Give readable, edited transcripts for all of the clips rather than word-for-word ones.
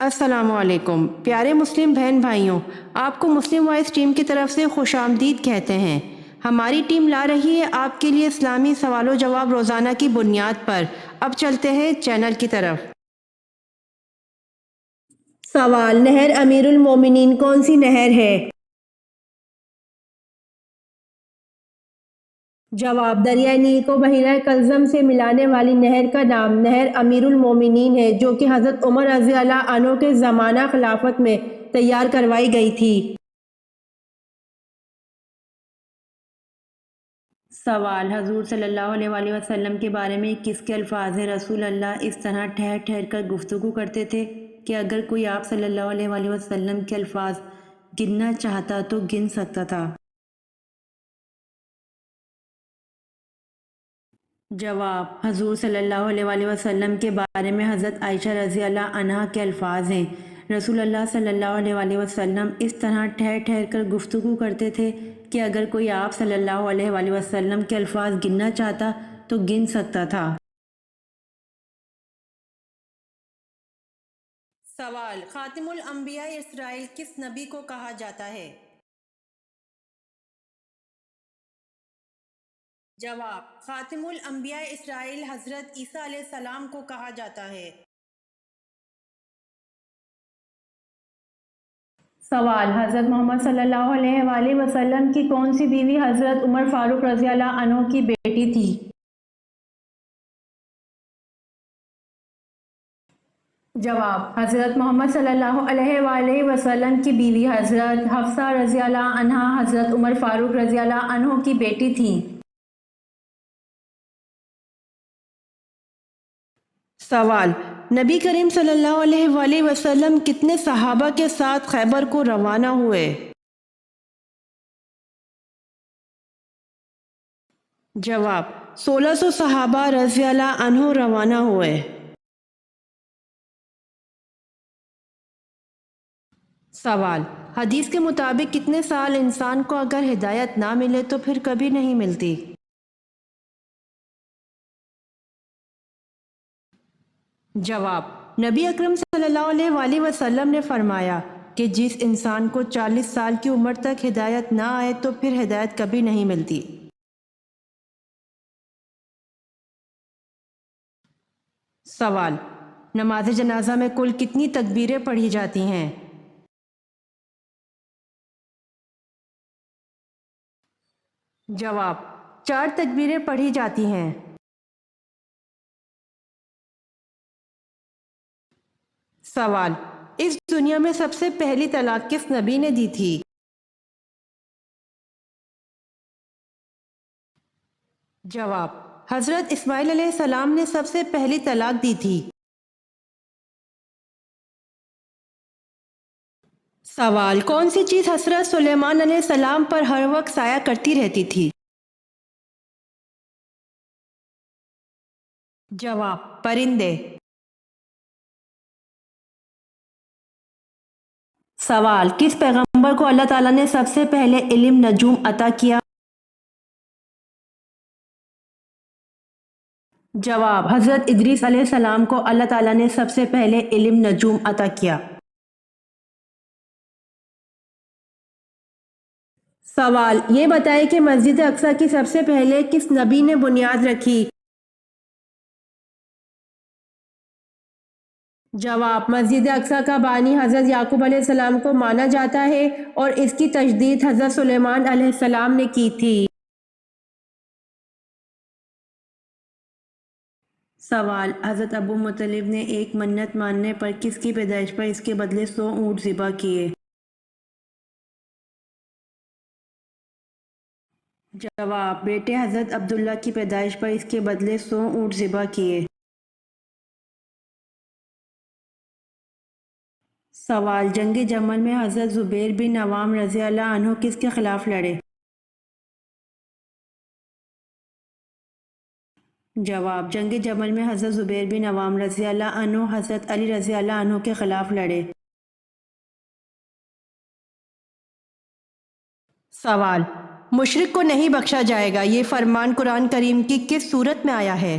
السلام علیکم پیارے مسلم بہن بھائیوں، آپ کو مسلم وائس ٹیم کی طرف سے خوش آمدید کہتے ہیں۔ ہماری ٹیم لا رہی ہے آپ کے لیے اسلامی سوال و جواب روزانہ کی بنیاد پر۔ اب چلتے ہیں چینل کی طرف۔ سوال: نہر امیر المومنین کون سی نہر ہے؟ جواب: دریائے نیل کو بحیرہ کلزم سے ملانے والی نہر کا نام نہر امیر المومنین ہے، جو کہ حضرت عمر رضی اللہ عنہ کے زمانہ خلافت میں تیار کروائی گئی تھی۔ سوال: حضور صلی اللہ علیہ وآلہ وسلم کے بارے میں کس کے الفاظ ہیں؟ رسول اللہ اس طرح ٹھہر ٹھہر کر گفتگو کرتے تھے کہ اگر کوئی آپ صلی اللہ علیہ وآلہ وسلم کے الفاظ گننا چاہتا تو گن سکتا تھا۔ جواب: حضور صلی اللہ علیہ وآلہ وسلم کے بارے میں حضرت عائشہ رضی اللہ عنہا کے الفاظ ہیں، رسول اللہ صلی اللہ علیہ وآلہ وسلم اس طرح ٹھہر ٹھہر کر گفتگو کرتے تھے کہ اگر کوئی آپ صلی اللہ علیہ وآلہ وسلم کے الفاظ گننا چاہتا تو گن سکتا تھا۔ سوال: خاتم الانبیاء اسرائیل کس نبی کو کہا جاتا ہے؟ جواب: خاتم الانبیاء اسرائیل حضرت عیسیٰ علیہ السلام کو کہا جاتا ہے۔ سوال: حضرت محمد صلی اللہ علیہ وآلہ وسلم کی کون سی بیوی حضرت عمر فاروق رضی اللہ عنہ کی بیٹی تھی؟ جواب: حضرت محمد صلی اللہ علیہ وآلہ وسلم کی بیوی حضرت حفصہ رضی اللہ عنہا حضرت عمر فاروق رضی اللہ عنہ کی بیٹی تھیں۔ سوال: نبی کریم صلی اللہ علیہ وآلہ وسلم کتنے صحابہ کے ساتھ خیبر کو روانہ ہوئے؟ جواب: 1600 صحابہ رضی اللہ عنہ روانہ ہوئے۔ سوال: حدیث کے مطابق کتنے سال انسان کو اگر ہدایت نہ ملے تو پھر کبھی نہیں ملتی؟ جواب: نبی اکرم صلی اللہ علیہ وآلہ وسلم نے فرمایا کہ جس انسان کو 40 سال کی عمر تک ہدایت نہ آئے تو پھر ہدایت کبھی نہیں ملتی۔ سوال: نماز جنازہ میں کل کتنی تکبیریں پڑھی جاتی ہیں؟ جواب: 4 تکبیریں پڑھی جاتی ہیں۔ سوال: اس دنیا میں سب سے پہلی طلاق کس نبی نے دی تھی؟ جواب: حضرت اسماعیل علیہ السلام نے سب سے پہلی طلاق دی تھی۔ سوال: کون سی چیز حضرت سلیمان علیہ السلام پر ہر وقت سایہ کرتی رہتی تھی؟ جواب: پرندے۔ سوال: کس پیغمبر کو اللہ تعالیٰ نے سب سے پہلے علم نجوم عطا کیا؟ جواب: حضرت ادریس علیہ السلام کو اللہ تعالیٰ نے سب سے پہلے علم نجوم عطا کیا۔ سوال: یہ بتائیں کہ مسجد اقصیٰ کی سب سے پہلے کس نبی نے بنیاد رکھی؟ جواب: مسجد اقصیٰ کا بانی حضرت یعقوب علیہ السلام کو مانا جاتا ہے اور اس کی تجدید حضرت سلیمان علیہ السلام نے کی تھی۔ سوال: حضرت ابو مطلب نے ایک منت ماننے پر کس کی پیدائش پر اس کے بدلے 100 اونٹ ذبح کیے؟ جواب: بیٹے حضرت عبداللہ کی پیدائش پر اس کے بدلے 100 اونٹ ذبح کیے۔ سوال: جنگ جمل میں حضرت زبیر بن عوام رضی اللہ عنہ کس کے خلاف لڑے؟ جواب: جنگ جمل میں حضرت زبیر بن عوام رضی اللہ عنہ حضرت علی رضی اللہ عنہ کے خلاف لڑے۔ سوال: مشرک کو نہیں بخشا جائے گا، یہ فرمان قرآن کریم کی کس سورت میں آیا ہے؟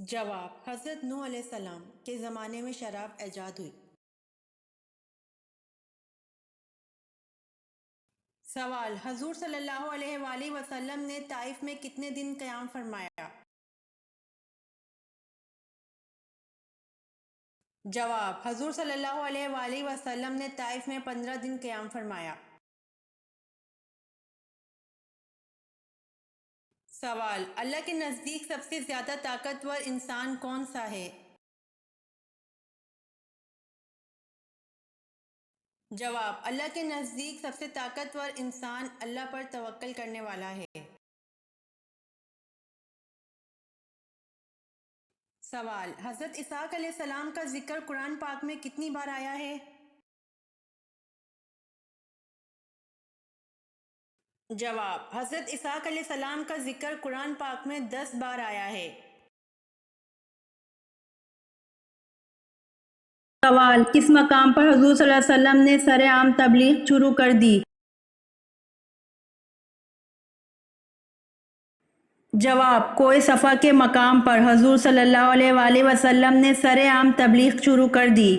جواب: حضرت نوح علیہ السلام کے زمانے میں شراب ایجاد ہوئی۔ سوال: حضور صلی اللہ علیہ وآلہ وسلم نے طائف میں کتنے دن قیام فرمایا؟ جواب: حضور صلی اللہ علیہ وآلہ وسلم نے طائف میں 15 دن قیام فرمایا۔ سوال: اللہ کے نزدیک سب سے زیادہ طاقتور انسان کون سا ہے؟ جواب: اللہ کے نزدیک سب سے طاقتور انسان اللہ پر توکل کرنے والا ہے۔ سوال: حضرت اسحاق علیہ السلام کا ذکر قرآن پاک میں کتنی بار آیا ہے؟ جواب: حضرت اسحاق علیہ السلام کا ذکر قرآن پاک میں 10 بار آیا ہے۔ سوال: کس مقام پر حضور صلی اللہ علیہ وسلم نے سر عام تبلیغ شروع کر دی؟ جواب: کوہ صفا کے مقام پر حضور صلی اللہ علیہ وآلہ وسلم نے سر عام تبلیغ شروع کر دی۔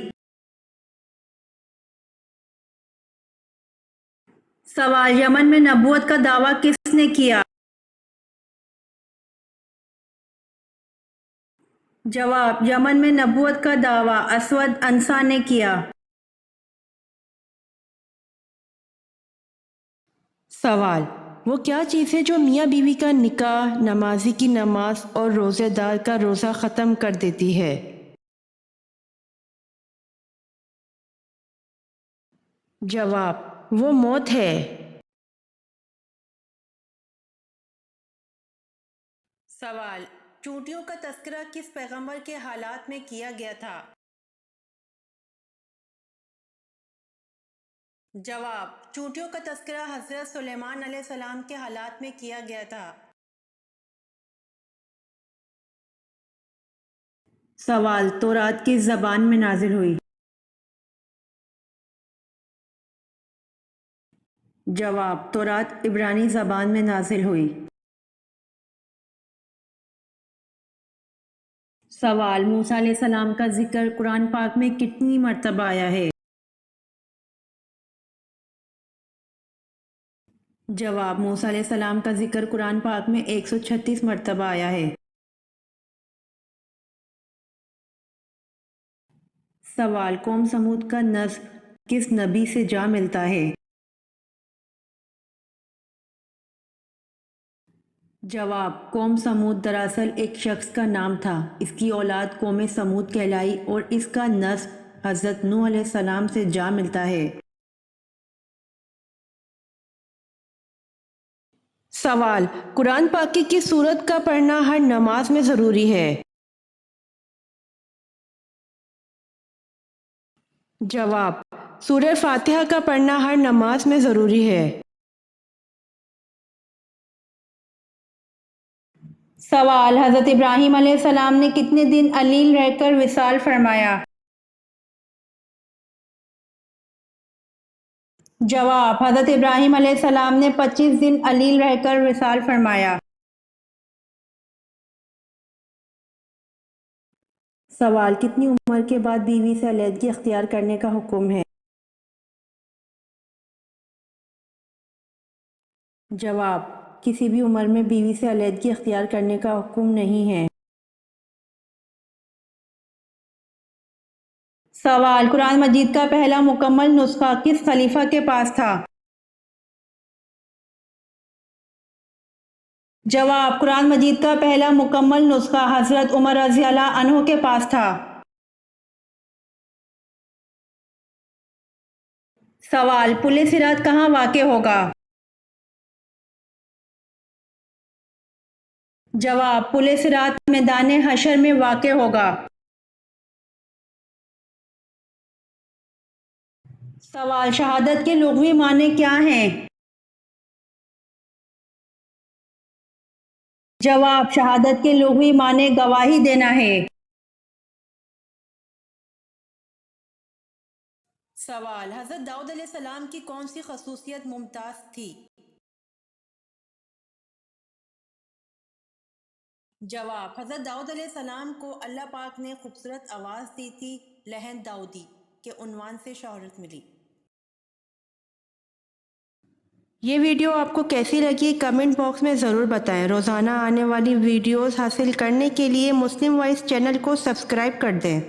سوال: یمن میں نبوت کا دعویٰ کس نے کیا؟ جواب: یمن میں نبوت کا دعویٰ اسود عنسی نے کیا۔ سوال: وہ کیا چیز ہے جو میاں بیوی کا نکاح، نمازی کی نماز اور روزے دار کا روزہ ختم کر دیتی ہے؟ جواب: وہ موت ہے۔ سوال: چونٹیوں کا تذکرہ کس پیغمبر کے حالات میں کیا گیا تھا؟ جواب: چونٹیوں کا تذکرہ حضرت سلیمان علیہ السلام کے حالات میں کیا گیا تھا۔ سوال: تورات کس زبان میں نازل ہوئی؟ جواب: تورات عبرانی زبان میں نازل ہوئی۔ سوال: موسیٰ علیہ السلام کا ذکر قرآن پاک میں کتنی مرتبہ آیا ہے؟ جواب: موسیٰ علیہ السلام کا ذکر قرآن پاک میں 136 مرتبہ آیا ہے۔ سوال: قوم سمود کا نسب کس نبی سے جا ملتا ہے؟ جواب: قوم سمود دراصل ایک شخص کا نام تھا، اس کی اولاد قوم سمود کہلائی اور اس کا نسب حضرت نوح علیہ السلام سے جا ملتا ہے۔ سوال: قرآن پاک کی کس سورت کا پڑھنا ہر نماز میں ضروری ہے؟ جواب: سورہ فاتحہ کا پڑھنا ہر نماز میں ضروری ہے۔ سوال: حضرت ابراہیم علیہ السلام نے کتنے دن علیل رہ کر وصال فرمایا؟ جواب: حضرت ابراہیم علیہ السلام نے 25 دن علیل رہ کر وصال فرمایا۔ سوال: کتنی عمر کے بعد بیوی سے علیحدگی اختیار کرنے کا حکم ہے؟ جواب: کسی بھی عمر میں بیوی سے علیحدگی اختیار کرنے کا حکم نہیں ہے۔ سوال: قرآن مجید کا پہلا مکمل نسخہ کس خلیفہ کے پاس تھا؟ جواب: قرآن مجید کا پہلا مکمل نسخہ حضرت عمر رضی اللہ عنہ کے پاس تھا۔ سوال: پل صراط کہاں واقع ہوگا؟ جواب: پل صراط میدان حشر میں واقع ہوگا۔ سوال: شہادت کے لغوی معنی کیا ہیں؟ جواب: شہادت کے لغوی معنی گواہی دینا ہے۔ سوال: حضرت داؤد علیہ السلام کی کون سی خصوصیت ممتاز تھی؟ جواب: حضرت داؤد علیہ السلام کو اللہ پاک نے خوبصورت آواز دی تھی، لہن داؤدی کے عنوان سے شہرت ملی۔ یہ ویڈیو آپ کو کیسی لگی کمنٹ باکس میں ضرور بتائیں۔ روزانہ آنے والی ویڈیوز حاصل کرنے کے لیے مسلم وائس چینل کو سبسکرائب کر دیں۔